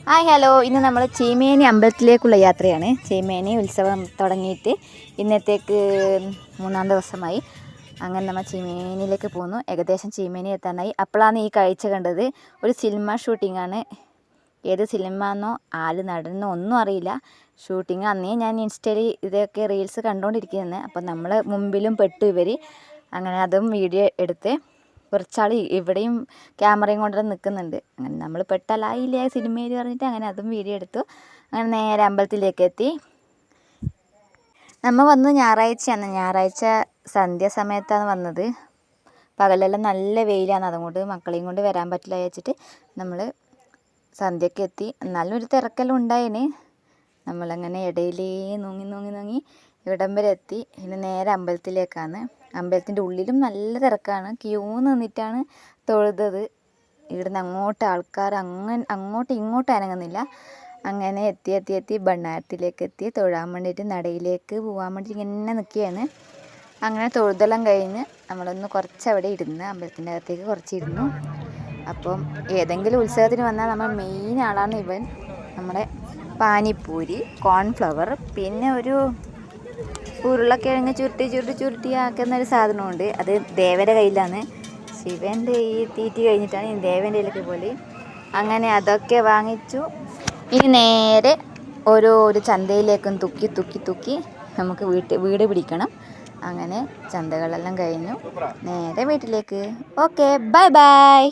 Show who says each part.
Speaker 1: Hi hello, ഇന്ന് നമ്മൾ ചീമേനി അമ്പലത്തിലേക്കുള്ള യാത്രയാണ്. ചീമേനി ഉത്സവം തുടങ്ങിയിട്ട് ഇന്നത്തേക്ക് 3-ാം ദിവസമായി. അങ്ങനെ നമ്മൾ ചീമേനിയിലേക്ക് പോന്നു. ഏകദേശം ചീമേനി എത്താനായി. അപ്പോഴാണ് ഈ കാഴ്ച കണ്ടത്. ഒരു സിനിമ ഷൂട്ടിങ്ങാണ്. ഏത് സിനിമ എന്നോ ആര് നടന്നോ ഒന്നും അറിയില്ല. ഷൂട്ടിങ് അന്നേ ഞാൻ ഇൻസ്റ്റയിൽ ഇതൊക്കെ റീൽസ് കണ്ടുകൊണ്ടിരിക്കുന്നത്. അപ്പം നമ്മൾ മുമ്പിലും പെട്ടു ഇവർ. അങ്ങനെ അതും വീഡിയോ എടുത്ത് കുറച്ചാൾ ഇവിടെയും ക്യാമറയും കൊണ്ടുവന്ന് നിൽക്കുന്നുണ്ട്. അങ്ങനെ നമ്മൾ പെട്ടലായില്ലേ സിനിമയിൽ പറഞ്ഞിട്ട് അങ്ങനെ അതും വീഡിയോ എടുത്തു. അങ്ങനെ നേരെ അമ്പലത്തിലേക്ക് എത്തി. നമ്മൾ വന്നത് ഞായറാഴ്ചയാണ്. ഞായറാഴ്ച സന്ധ്യാസമയത്താണ് വന്നത്. പകലെല്ലാം നല്ല വെയിലാണ്. അതുകൊണ്ട് മക്കളെയും കൊണ്ട് വരാൻ പറ്റില്ല വെച്ചിട്ട് നമ്മൾ സന്ധ്യയ്ക്ക് എത്തി. എന്നാലും ഒരു തിരക്കെല്ലാം ഉണ്ടായിന്. നമ്മളങ്ങനെ ഇടയിലേ നോങ്ങി ഇവിടം വരെ എത്തി. ഇനി നേരെ അമ്പലത്തിലേക്കാണ്. അമ്പലത്തിൻ്റെ ഉള്ളിലും നല്ല തിരക്കാണ്. ക്യൂ നിന്നിട്ടാണ് തൊഴുതത്. ഇവിടുന്ന് അങ്ങോട്ട് ആൾക്കാർ അങ്ങോട്ടും ഇങ്ങോട്ടും അനങ്ങുന്നില്ല. അങ്ങനെ എത്തി ഭണ്ണാരത്തിലേക്ക് എത്തി. തൊഴാൻ വേണ്ടിയിട്ട് നടയിലേക്ക് പോകാൻ വേണ്ടിയിട്ട് ഇങ്ങനെ നിൽക്കുകയാണ്. അങ്ങനെ തൊഴുതെല്ലാം കഴിഞ്ഞ് നമ്മളൊന്ന് കുറച്ചവിടെ ഇരുന്ന് അമ്പലത്തിൻ്റെ അകത്തേക്ക് കുറച്ചിരുന്നു. അപ്പം ഏതെങ്കിലും ഉത്സവത്തിന് വന്നാൽ നമ്മൾ മെയിൻ ആളാണ് ഇവൻ. നമ്മുടെ പാനിപ്പൂരി, കോൺഫ്ലവർ, പിന്നെ ഒരു ഉരുളക്കിഴങ്ങ് ചുരുട്ടി ആക്കുന്നൊരു സാധനമുണ്ട്. അത് ദേവൻ്റെ കയ്യിലാണ്. ശിവൻ്റെ ഈ തീറ്റി കഴിഞ്ഞിട്ടാണ് ഈ ദേവൻ്റെ കയ്യിലേക്ക് പോലെ. അങ്ങനെ അതൊക്കെ വാങ്ങിച്ചു. ഇനി നേരെ ഒരു ചന്തയിലേക്കും തുക്കി നമുക്ക് വീട് പിടിക്കണം. അങ്ങനെ ചന്തകളെല്ലാം കഴിഞ്ഞു. നേരെ വീട്ടിലേക്ക്. Okay, by.